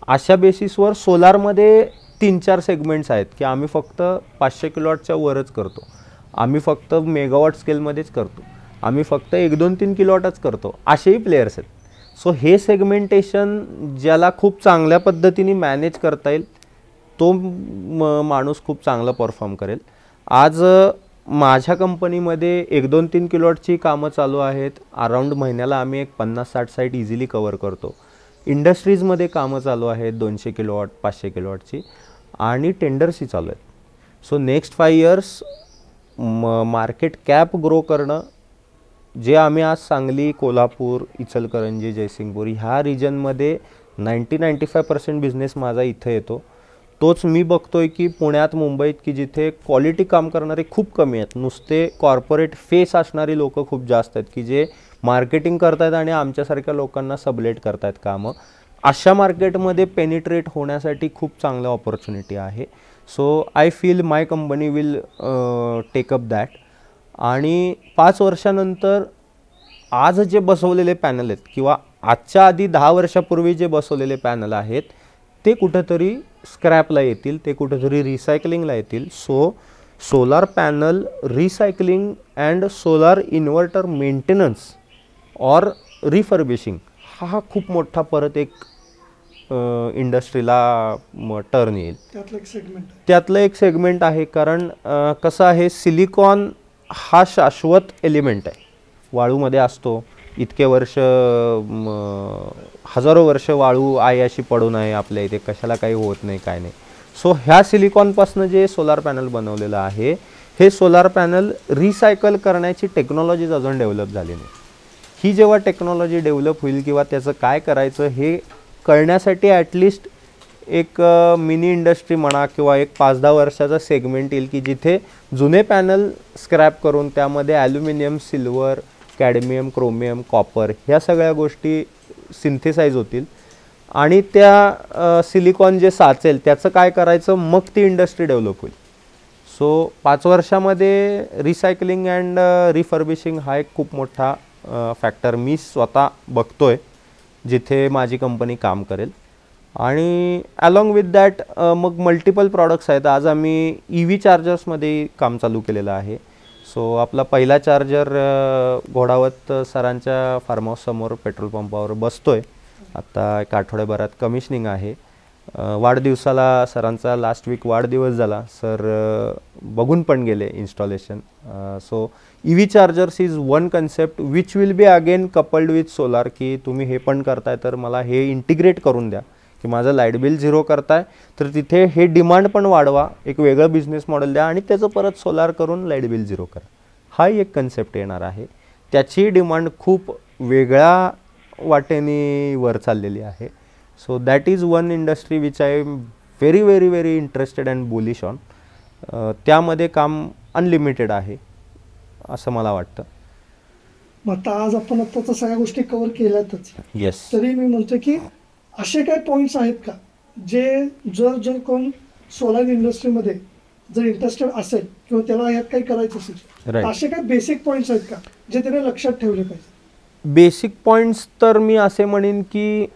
अशा बेसिसवर सोलारमध्ये 3-4 सेगमेंट्स आहेत की आम्ही फक्त 500 किलोवॉटच्या वरच करतो, आम्ही फक्त मेगावॉट स्केलमध्येच करतो, आम्ही फक्त 1-2-3 किलोवॉटच करतो, असेही प्लेयर्स आहेत. सो हे सेगमेंटेशन ज्याला खूप चांगल्या पद्धतीने मॅनेज करता येईल तो माणूस खूप चांगला परफॉर्म करेल. आज माझ्या कंपनीमध्ये 1-2-3 किलोवॉटची कामं चालू आहेत. अराऊंड महिन्याला आम्ही एक 50-60 साईट इझिली कवर करतो. इंडस्ट्रीजमध्ये कामं चालू आहेत 200 किलोवॉट 500 किलोवॉटची आणि टेंडर्सही चालू आहेत. So next 5 years market cap grow करणं, जे आम्ही आज सांगली, कोल्हापूर, इचलकरंजी, जयसिंगपूर ह्या रिजनमध्ये 90-95% बिझनेस माझा इथं येतो, तोच मी बघतोय की पुण्यात, मुंबईत की जिथे क्वालिटी काम करणारे खूप कमी आहेत, नुसते कॉर्पोरेट फेस असणारी लोक खूप जास्त आहेत की जे मार्केटिंग करतायत आणि आमच्यासारख्या लोकांना सबलेट करतायत कामं. अशा मार्केटमध्ये पेनिट्रेट होण्यासाठी खूप चांगलं ऑपॉर्च्युनिटी आहे. So I feel my company will take up that. आणि 5 वर्षानंतर आज जे बसवलेले पॅनल आहेत किंवा आजच्या आधी 10 वर्षापूर्वी जे बसवलेले पॅनल आहेत ते कुठेतरी स्क्रॅपला येतील, ते कुठेतरी रिसायकलिंगला येतील. So solar panel recycling and solar inverter maintenance or refurbishing हा खूप मोठा परत एक इंडस्ट्रीला टर्न येईल. त्यातलं एक सेगमेंट आहे. कारण कसं आहे, सिलिकॉन हा शाश्वत एलिमेंट आहे, वाळूमध्ये असतो, इतके वर्ष हजारो वर्ष वाळू आहे अशी पडून आहे आपल्या इथे, कशाला काही होत नाही काय नाही. सो ह्या सिलिकॉनपासून जे सोलार पॅनल बनवलेलं आहे, हे सोलार पॅनल रिसायकल करण्याची टेक्नॉलॉजीज अजून डेव्हलप झाली नाही. ही जेव्हा टेक्नॉलॉजी डेव्हलप होईल किंवा त्याचं काय करायचं हे कळण्यासाठी ॲटलिस्ट एक मिनी इंडस्ट्री म्हणा किंवा एक 5-10 वर्षाचा सेगमेंट येईल की जिथे जुने पॅनल स्क्रॅप करून त्यामध्ये aluminium, silver, cadmium, chromium, copper ह्या सगळ्या गोष्टी सिंथेसाइज होतील आणि त्या सिलिकॉन जे साचेल त्याचं काय करायचं, मग ती इंडस्ट्री डेव्हलप होईल. सो 5 वर्षामध्ये रिसायकलिंग अँड रिफर्बिशिंग हा एक खूप मोठा फॅक्टर मी स्वतः बघतोय जिथे माझी कंपनी काम करेल. आणि अलॉंग विथ दॅट मग मल्टिपल प्रॉडक्ट्स आहेत. आज आम्ही EV चार्जर्समध्ये काम चालू केलेलं आहे. सो आपला पहिला चार्जर घोडावत सरांच्या फार्म हाऊससमोर पेट्रोल पंपावर बसतोय. आता एक आठवड्याभरात कमिशनिंग आहे. वाढदिवसाला सरांचा लास्ट वीक वाढदिवस झाला, सर बघून पण गेले installation. So EV chargers is one concept which will be again coupled with solar, की तुम्ही हे पण करताय तर मला हे इंटिग्रेट करून द्या की माझं लाईट बिल 0 करताय तर तिथे हे डिमांड पण वाढवा, एक वेगळं बिझनेस मॉडेल द्या आणि त्याचं परत सोलार करून लाईट बिल 0 करा. हा एक कन्सेप्ट येणार आहे. त्याची डिमांड खूप वेगळ्या वाटेने वर चाललेली आहे. So that is one industry which I am very very very interested and bullish on. त्यामध्ये काम अनलिमिटेड आहे असं मला वाटतं. मग आता आज आपण आत्ताच्या सगळ्या गोष्टी कव्हर केल्यातच. येस. तरी मी म्हणतो की असे काय पॉईंट्स आहेत का जे जर कोण सोलार इंडस्ट्रीमध्ये जर इंटरेस्टेड असेल किंवा त्याला यात काही करायचं असेल, असे काय बेसिक पॉईंट्स आहेत का जे त्याने लक्षात ठेवले पाहिजे? बेसिक पॉईंट्स तर मी असे म्हणेन की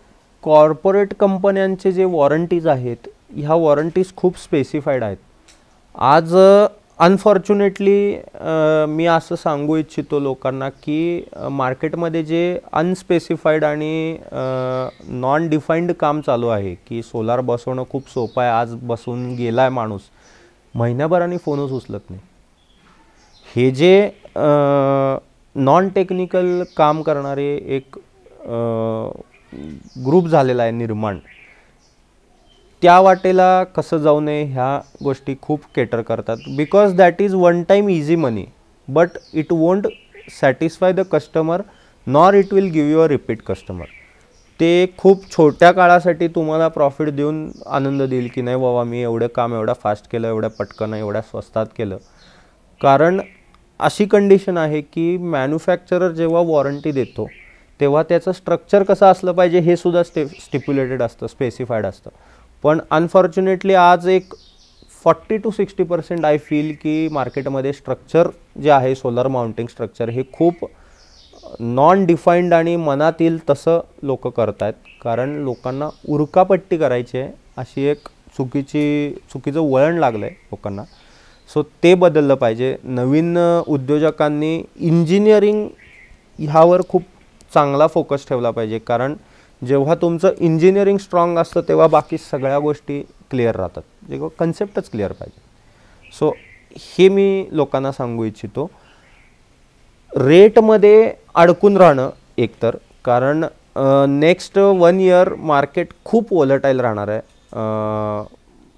कॉर्पोरेट कंपन्यांचे जे वॉरंटीज आहेत ह्या वॉरंटीज खूप स्पेसिफाईड आहेत. आज अनफॉर्च्युनेटली मी असं सांगू इच्छितो लोकांना की मार्केटमध्ये जे अनस्पेसिफाईड आणि नॉन डिफाईंड काम चालू आहे की सोलार बसवणं खूप सोपं आहे, आज बसवून गेला आहे माणूस, महिन्याभराने फोनच उचलत नाही. हे जे नॉन टेक्निकल काम करणारे एक ग्रुप झालेला आहे निर्माण, त्या वाटेला कसं जाऊ नये ह्या गोष्टी खूप केटर करतात. Because that is one time easy money but it won't satisfy the customer nor it will give you a repeat customer. ते खूप छोट्या काळासाठी तुम्हाला प्रॉफिट देऊन आनंद देईल की नाही बाबा मी एवढं काम एवढं फास्ट केलं, एवढ्या पटकन एवढ्या स्वस्तात केलं. कारण अशी कंडिशन आहे की मॅन्युफॅक्चरर जेव्हा वॉरंटी देतो तेव्हा त्याचं स्ट्रक्चर कसं असलं पाहिजे हे सुद्धा स्टिप्युलेटेड असतं, स्पेसिफाईड असतं. पण अनफॉर्च्युनेटली आज एक 40 to 60% आय फील की मार्केटमध्ये स्ट्रक्चर जे आहे सोलर माउंटिंग स्ट्रक्चर हे खूप नॉन डिफाईंड आणि मनात येईल तसं लोक करत आहेत. कारण लोकांना उरकापट्टी करायची आहे अशी एक चुकीचं वळण लागलं आहे लोकांना. सो ते बदललं पाहिजे. नवीन उद्योजकांनी इंजिनिअरिंग ह्यावर खूप चांगला फोकस ठेवला पाहिजे. कारण जेव्हा तुमचं इंजिनिअरिंग स्ट्रॉंग असतं तेव्हा बाकी सगळ्या गोष्टी क्लिअर राहतात, जेव्हा कन्सेप्टच क्लिअर पाहिजे. सो हे मी लोकांना सांगू इच्छितो. रेटमध्ये अडकून राहणं एकतर, कारण नेक्स्ट 1 year मार्केट खूप वॉलेटाईल राहणार आहे.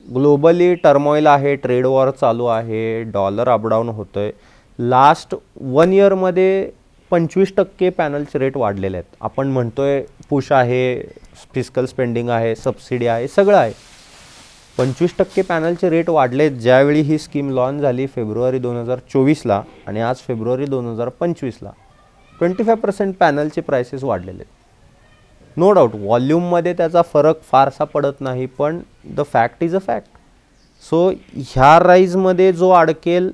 ग्लोबली टर्मॉईल आहे, ट्रेड वॉर चालू आहे, डॉलर अपडाऊन होतं आहे. लास्ट 1 yearमध्ये 25% पॅनलचे रेट वाढलेले आहेत. आपण म्हणतो आहे पुश आहे, फिस्कल स्पेंडिंग आहे, सबसिडी आहे, सगळं आहे. 25% पॅनलचे रेट वाढले ज्यावेळी ही स्कीम लॉन्च झाली फेब्रुवारी 2024ला आणि आज फेब्रुवारी 2025ला 25% पॅनलचे प्राइसेस वाढलेले आहेत. नो डाऊट व्हॉल्यूममध्ये त्याचा फरक फारसा पडत नाही, पण the fact is a fact. So ह्या राईजमध्ये जो अडकेल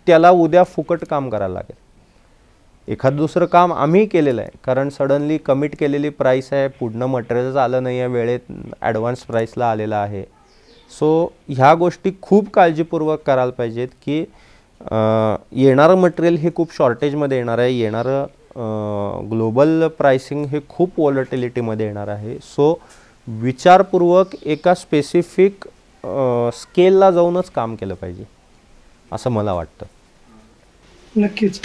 त्याला उद्या फुकट काम करायला लागेल. एखादं दुसरं काम आम्ही केलेलं आहे, कारण सडनली कमिट केलेली प्राईस आहे, पुढनं मटेरियलच आलं नाही आहे वेळेत, ॲडव्हान्स प्राईसला आलेलं आहे. सो ह्या गोष्टी खूप काळजीपूर्वक करायला पाहिजेत की येणारं मटेरियल हे खूप शॉर्टेजमध्ये येणार आहे, येणारं ग्लोबल प्राइसिंग हे खूप वॉलटिलिटीमध्ये येणार आहे. सो विचारपूर्वक एका स्पेसिफिक स्केलला जाऊनच काम केलं पाहिजे असं मला वाटतं. नक्कीच.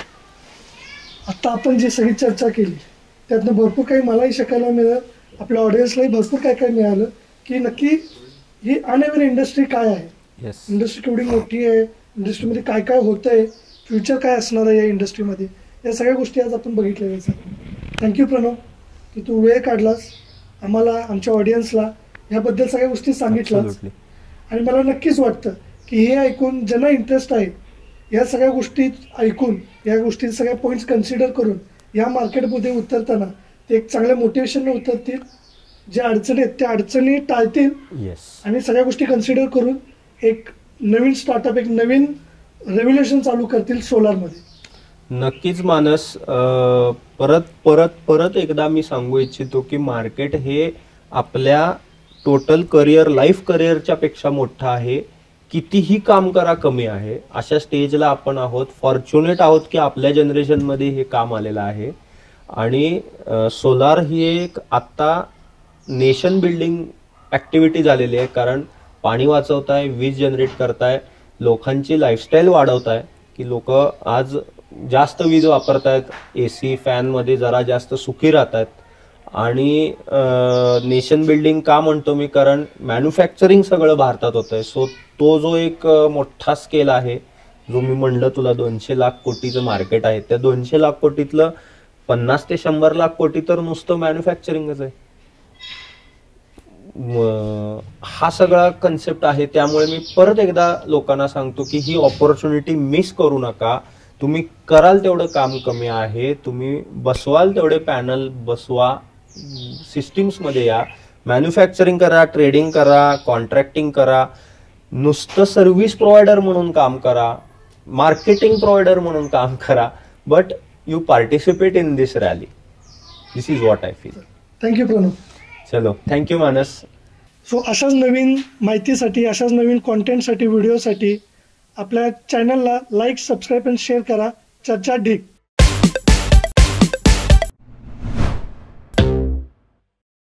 आता आपण जी सगळी चर्चा केली त्यातनं भरपूर काही मलाही शिकायला मिळालं, आपल्या ऑडियन्सलाही भरपूर काय काय मिळालं की नक्की ही अनअवेअर इंडस्ट्री काय आहे. येस, इंडस्ट्री केवढी मोठी आहे, इंडस्ट्रीमध्ये काय काय होतं आहे, फ्युचर काय असणार आहे या इंडस्ट्रीमध्ये, या सगळ्या गोष्टी आज आपण बघितलेल्या आहेत. थँक्यू प्रणव की तू वेळ काढलास आम्हाला, आमच्या ऑडियन्सला ह्याबद्दल सगळ्या गोष्टी सांगितल्यास. आणि मला नक्कीच वाटतं की हे ऐकून ज्यांना इंटरेस्ट आहे या सगळ्या गोष्टी ऐकून, या गोष्टी सगळ्या पॉईंट्स कन्सिडर करून या मार्केटमध्ये उतरताना ते एक चांगल्या मोटिवेशनने उतरतील. ज्या अडचणी आहेत त्या अडचणी टाळतील. येस, आणि सगळ्या गोष्टी कन्सिडर करून एक नवीन स्टार्टअप, एक नवीन रेव्होल्युशन चालू करतील सोलारमध्ये. नक्कीच मानस. परत परत परत एकदा मी सांगू इच्छितो की मार्केट हे आपल्या टोटल करिअर, लाईफ करिअरच्या पेक्षा मोठं आहे. कितीही काम करा कमी आहे अशा स्टेजला आपण आहोत. फॉर्च्युनेट आहोत की आपल्या जनरेशनमध्ये हे काम आलेलं आहे. आणि सोलार ही एक आत्ता नेशन बिल्डिंग ॲक्टिव्हिटी झालेली आहे. कारण पाणी वाचवताय, वीज जनरेट करताय, लोकांची लाईफस्टाईल वाढवताय की लोक आज जास्त वीज वापरतायत, AC फॅनमध्ये जरा जास्त सुखी राहत आहेत. आणि नेशन बिल्डिंग का म्हणतो मी, कारण मॅन्युफॅक्चरिंग सगळं भारतात होतं आहे. सो तो जो एक मोठा स्केल आहे, जो मी म्हणलं तुला 200 लाख कोटीचं मार्केट आहे, त्या 200 लाख कोटीतलं 50 ते 100 लाख कोटी तर नुसतं मॅन्युफॅक्चरिंगच आहे. हा सगळा कन्सेप्ट आहे. त्यामुळे मी परत एकदा लोकांना सांगतो की ही ऑपॉर्च्युनिटी मिस करू नका. तुम्ही कराल तेवढं काम कमी आहे, तुम्ही बसवाल तेवढे पॅनल बसवा, सिस्टीम्समध्ये या, मॅन्युफॅक्चरिंग करा, ट्रेडिंग करा, कॉन्ट्रॅक्टिंग करा, नुसतं सर्व्हिस प्रोव्हायडर म्हणून काम करा, मार्केटिंग प्रोव्हायडर म्हणून काम करा, but you participate in this rally. This is what I feel. Thank you Pranav. चलो, थँक्यू मानस. सो अशाच नवीन माहितीसाठी, अशाच नवीन कॉन्टेंटसाठी, व्हिडिओसाठी आपल्या चॅनलला लाईक, सबस्क्राईब आणि शेअर करा. चर्चा ढीग.